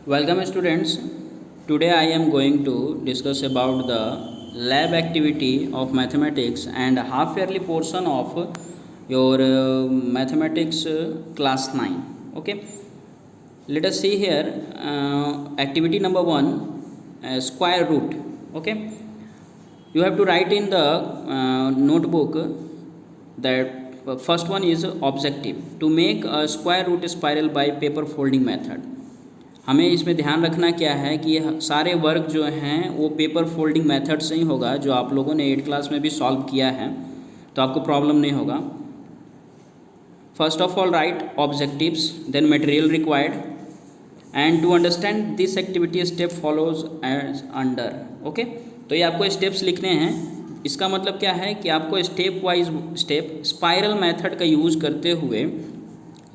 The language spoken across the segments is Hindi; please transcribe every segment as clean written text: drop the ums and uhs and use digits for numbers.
Welcome students. Today I am going to discuss about the lab activity of mathematics and half yearly portion of your mathematics class 9. Okay. Let us see here activity number 1, square root. Okay. You have to write in the notebook that first one is objective to make a square root spiral by paper folding method. हमें इसमें ध्यान रखना क्या है कि सारे वर्क जो हैं वो पेपर फोल्डिंग मेथड से ही होगा, जो आप लोगों ने 8th क्लास में भी सॉल्व किया है, तो आपको प्रॉब्लम नहीं होगा. First of all write objectives, then material required, and to understand this activity step follows as under. Okay, तो ये आपको स्टेप्स लिखने हैं. इसका मतलब क्या है कि आपको step wise step spiral method का यूज़ करते हुए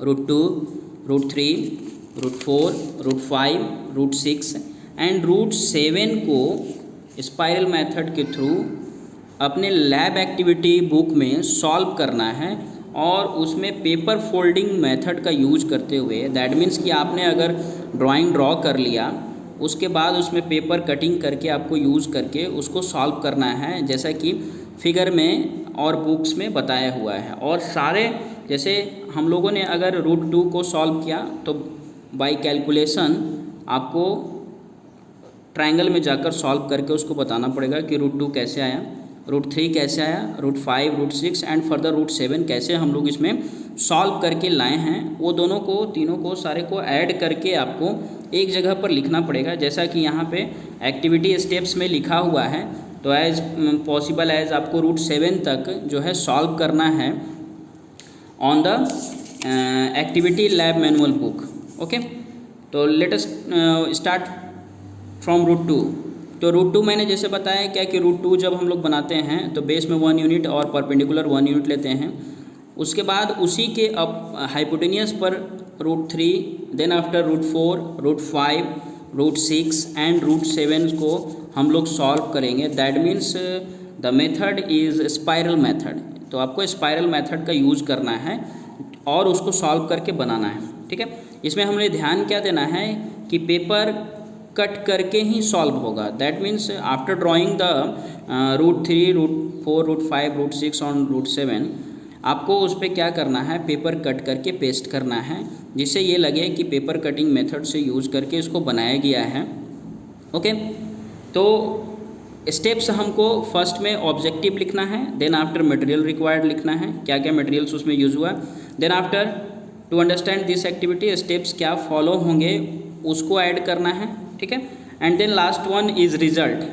√2, √3, √4, √5, √6 एंड √7 को स्पाइरल मेथड के थ्रू अपने लैब एक्टिविटी बुक में सॉल्व करना है, और उसमें पेपर फोल्डिंग मेथड का यूज करते हुए. दैट मीन्स कि आपने अगर ड्राइंग ड्रॉ कर लिया, उसके बाद उसमें पेपर कटिंग करके आपको यूज़ करके उसको सॉल्व करना है, जैसा कि फिगर में और बुक्स में बताया हुआ है. और सारे जैसे हम लोगों ने अगर √2 को सॉल्व किया तो बाय कैलकुलेशन आपको ट्रायंगल में जाकर सॉल्व करके उसको बताना पड़ेगा कि √2 कैसे आया, √3 कैसे आया, √5, √6 एंड फर्दर √7 कैसे हम लोग इसमें सॉल्व करके लाए हैं. वो दोनों को, तीनों को, सारे को ऐड करके आपको एक जगह पर लिखना पड़ेगा, जैसा कि यहाँ पे एक्टिविटी स्टेप्स में लिखा हुआ है. तो एज पॉसिबल एज आपको √7 तक जो है सॉल्व करना है on the activity lab manual book. Okay, तो लेट अस स्टार्ट फ्रॉम √2. तो √2 मैंने जैसे बताया क्या कि √2 जब हम लोग बनाते हैं तो बेस में 1 यूनिट और परपेंडिकुलर 1 यूनिट लेते हैं. उसके बाद उसी के अब हाइपोटेनियस पर √3, देन आफ्टर √4, √5, √6 एंड √7 को हम लोग सॉल्व करेंगे. That means the method is spiral method. तो आपको स्पाइरल मेथड का यूज़ करना है और उसको सॉल्व करके बनाना है. ठीक है, इसमें हमने ध्यान क्या देना है कि पेपर कट करके ही सॉल्व होगा. That means after drawing the √3, √4, √5, √6 और √7 आपको उस पर क्या करना है, पेपर कट करके पेस्ट करना है, जिससे ये लगे कि पेपर कटिंग मेथड से यूज़ करके इसको बनाया गया है. ओके, तो स्टेप्स हमको फर्स्ट में ऑब्जेक्टिव लिखना है, देन आफ्टर मटेरियल रिक्वायर्ड लिखना है, क्या क्या मटेरियल्स उसमें यूज़ हुआ, then after to understand this activity steps क्या फॉलो होंगे उसको ऐड करना है. ठीक है, and then last one is result.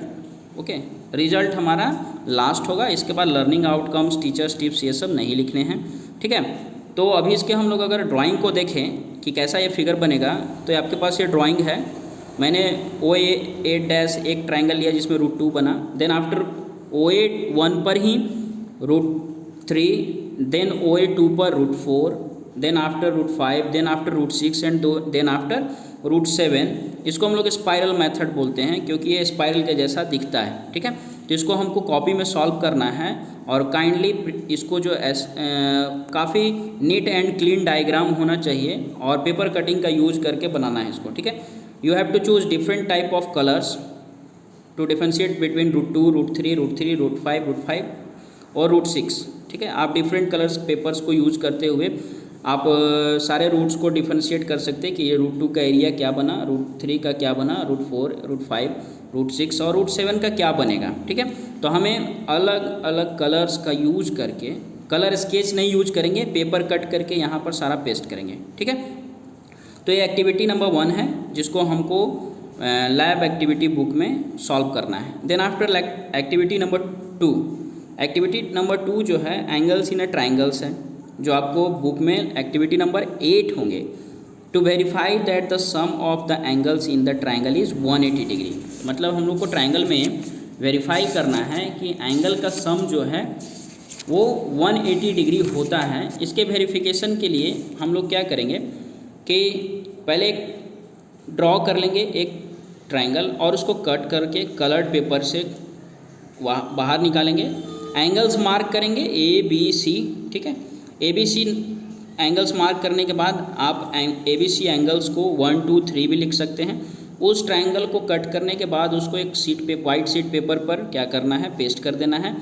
Okay, result हमारा लास्ट होगा. इसके बाद लर्निंग आउटकम्स, टीचर्स टिप्स, ये सब नहीं लिखने हैं. ठीक है, तो अभी इसके हम लोग अगर ड्राइंग को देखें कि कैसा ये फिगर बनेगा, तो आपके पास ये ड्राइंग है. मैंने OA8- एक ट्रायंगल लिया जिसमें √2 बना. देन आफ्टर OA1 पर ही √3, देन OA2 पर √4, then after √5, then after √6 and then after √7. इसको हम लोग स्पाइरल मेथड बोलते हैं क्योंकि ये स्पाइरल के जैसा दिखता है. ठीक है, तो इसको हमको कॉपी में सॉल्व करना है, और काइंडली इसको जो काफ़ी नीट एंड क्लीन डायग्राम होना चाहिए और पेपर कटिंग का यूज करके बनाना है इसको. ठीक है, you have to choose different type of colours to differentiate between √2, √3, √5, √5 और √6. ठीक है, आप डिफरेंट कलर्स पेपर्स को यूज करते हुए आप सारे रूट्स को डिफ्रेंशिएट कर सकते हैं कि ये √2 का एरिया क्या बना, √3 का क्या बना, √4, √5, √6 और √7 का क्या बनेगा. ठीक है, तो हमें अलग अलग कलर्स का यूज करके, कलर स्केच नहीं यूज करेंगे, पेपर कट करके यहाँ पर सारा पेस्ट करेंगे. ठीक है, तो ये एक्टिविटी नंबर 1 है जिसको हमको लैब एक्टिविटी बुक में सॉल्व करना है. Then after activity number 2. Activity number 2 जो है एंगल्स इन अ ट्रायंगल्स है, जो आपको बुक में एक्टिविटी नंबर 8 होंगे. To verify that the sum of the angles in the triangle is 180 degree. मतलब हम लोग को ट्रायंगल में वेरीफाई करना है कि एंगल का सम जो है वो 180 डिग्री होता है. इसके वेरिफिकेशन के लिए हम लोग क्या करेंगे कि पहले ड्रॉ कर लेंगे एक ट्रायंगल और उसको कट करके कलर्ड पेपर से बाहर निकालेंगे. एंगल्स मार्क करेंगे A, B, C. ठीक है, ABC एंगल्स मार्क करने के बाद आप ABC एंगल्स को 1 2 3 भी लिख सकते हैं। उस ट्रायंगल को कट करने के बाद उसको एक शीट पे वाइट शीट पेपर पर क्या करना है, पेस्ट कर देना है।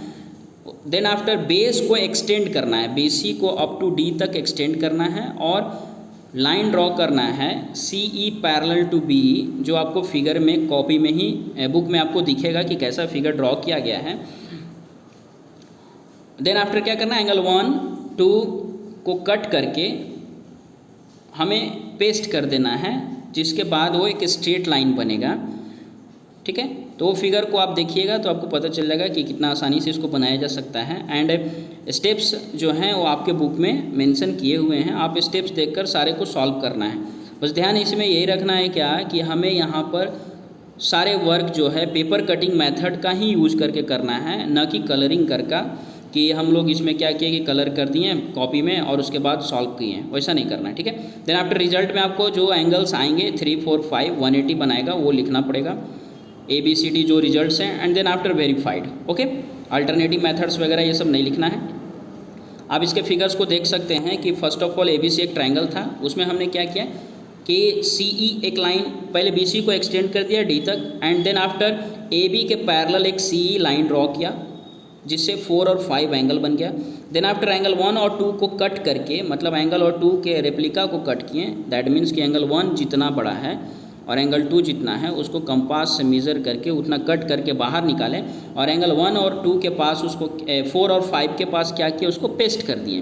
देन आफ्टर बेस को एक्सटेंड करना है, BC को अप टू D तक एक्सटेंड करना है और लाइन ड्रॉ करना है CE पैरेलल टू BE, जो आपको फिगर में कॉपी में ही बुक में आपको दिखेगा कि कैसा फिगर ड्रॉ किया गया है। देन आफ्टर क्या करना है, एंगल 1 2 को कट करके हमें पेस्ट कर देना है, जिसके बाद वो एक स्ट्रेट लाइन बनेगा। ठीक है, तो वो फिगर को आप देखिएगा तो आपको पता चल जाएगा कि कितना आसानी से इसको बनाया जा सकता है। एंड स्टेप्स जो हैं वो आपके बुक में मेंशन किए हुए हैं, आप स्टेप्स देखकर सारे को सॉल्व करना है। बस ध्यान इसमें यही रखना है क्या कि हमें यहाँ पर सारे वर्क जो है पेपर कटिंग मेथड का ही यूज करके करना है, न कि कलरिंग करका, कि हम लोग इसमें क्या किए कि कलर कर दिए कॉपी में और उसके बाद सॉल्व किए हैं, वैसा नहीं करना है। ठीक है, देन आफ्टर रिजल्ट में आपको जो एंगल्स आएंगे 3 4 5 180 बनाएगा वो लिखना पड़ेगा, ABCD जो रिजल्ट्स हैं, and then after verified. Okay, alternative methods वगैरह ये सब नहीं लिखना है। आप इसके फिगर्स को देख सकते हैं कि फर्स्ट ऑफ ऑल ABC एक ट्रायंगल था, उसमें हमने क्या किया कि CE एक लाइन पहले BC को एक्सटेंड कर दिया D तक, एंड देन आफ्टर AB के पैरेलल एक CE लाइन ड्रॉ किया जिससे 4 और 5 एंगल बन गया। देन आफ्टर एंगल 1 और 2 को कट करके, मतलब एंगल और 2 के रेप्लिका को कट किए, दैट मीन्स कि एंगल 1 जितना बड़ा है और एंगल 2 जितना है उसको कंपास से मेज़र करके उतना कट करके बाहर निकालें, और एंगल 1 और 2 के पास उसको 4 और 5 के पास क्या किया, उसको पेस्ट कर दिए।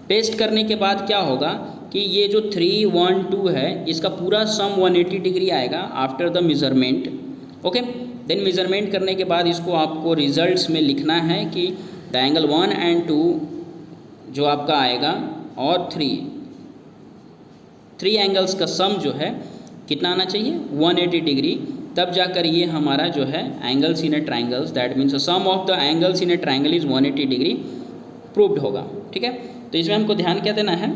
पेस्ट करने के बाद क्या होगा कि ये जो 3 1 2 है इसका पूरा सम 180 डिग्री आएगा after the measurement. Okay, then measurement करने के बाद इसको आपको रिजल्ट्स में लिखना है कि द एंगल 1 एंड 2 जो आपका आएगा और 3 एंगल्स का सम जो है कितना आना चाहिए, 180 डिग्री, तब जाकर ये हमारा जो है angles in a triangles, that means sum of the angles in a triangle is 180 degree proved होगा। ठीक है, तो इसमें हमको ध्यान क्या देना है,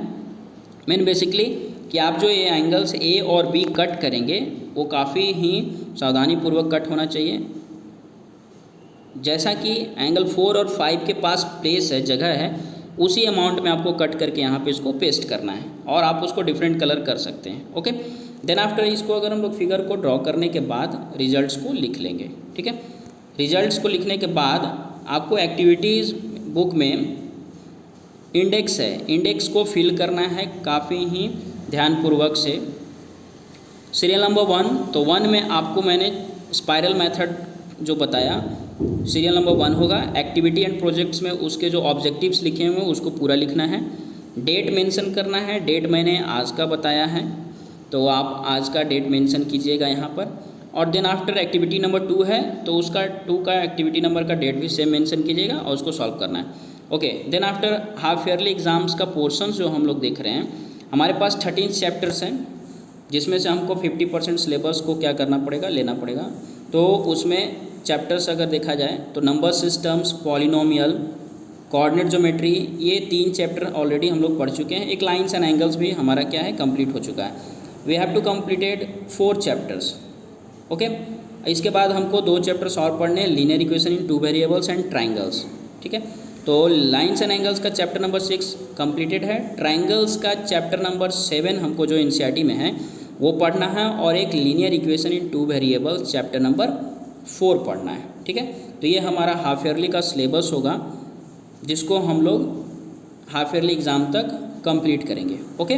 मेन बेसिकली कि आप जो ये एंगल्स A और B कट करेंगे वो काफ़ी ही सावधानी पूर्वक कट होना चाहिए। जैसा कि एंगल 4 और 5 के पास प्लेस है, जगह है, उसी अमाउंट में आपको कट करके यहाँ पे इसको पेस्ट करना है, और आप उसको डिफरेंट कलर कर सकते हैं। ओके, देन आफ्टर इसको अगर हम लोग फिगर को ड्रॉ करने के बाद रिजल्ट्स को लिख लेंगे। ठीक है, रिजल्ट्स को लिखने के बाद आपको एक्टिविटीज़ बुक में इंडेक्स है, इंडेक्स को फिल करना है काफ़ी ही ध्यानपूर्वक से। सीरियल नंबर 1, तो 1 में आपको मैंने स्पाइरल मेथड जो बताया, सीरियल नंबर 1 होगा। एक्टिविटी एंड प्रोजेक्ट्स में उसके जो ऑब्जेक्टिव्स लिखे हुए हैं उसको पूरा लिखना है। डेट मेंशन करना है, डेट मैंने आज का बताया है तो आप आज का डेट मेंशन कीजिएगा यहाँ पर। और देन आफ्टर एक्टिविटी नंबर 2 है तो उसका 2 का एक्टिविटी नंबर का डेट भी सेम मेंशन कीजिएगा और उसको सॉल्व करना है। Okay, then after half yearly exams का पोर्शंस जो हम लोग देख रहे हैं, हमारे पास 13 चैप्टर्स हैं जिसमें से हमको 50% सिलेबस को क्या करना पड़ेगा, लेना पड़ेगा। तो उसमें चैप्टर्स अगर देखा जाए तो number systems, polynomial, coordinate geometry, ये 3 चैप्टर ऑलरेडी हम लोग पढ़ चुके हैं। एक लाइन्स एंड एंगल्स भी हमारा क्या है, कंप्लीट हो चुका है। We have to completed 4 chapters. Okay, इसके बाद हमको 2 चैप्टर्स और पढ़ने हैं, linear equation in 2 variables and triangles. ठीक है, तो लाइन्स एंड एंगल्स का चैप्टर नंबर 6 कंप्लीटेड है। ट्राइंगल्स का चैप्टर नंबर 7 हमको जो एनसीईआरटी में है वो पढ़ना है, और एक linear equation in 2 variables chapter number 4 पढ़ना है। ठीक है, तो ये हमारा हाफ ईयरली का सिलेबस होगा जिसको हम लोग हाफ ईयरली एग्ज़ाम तक कंप्लीट करेंगे। ओके।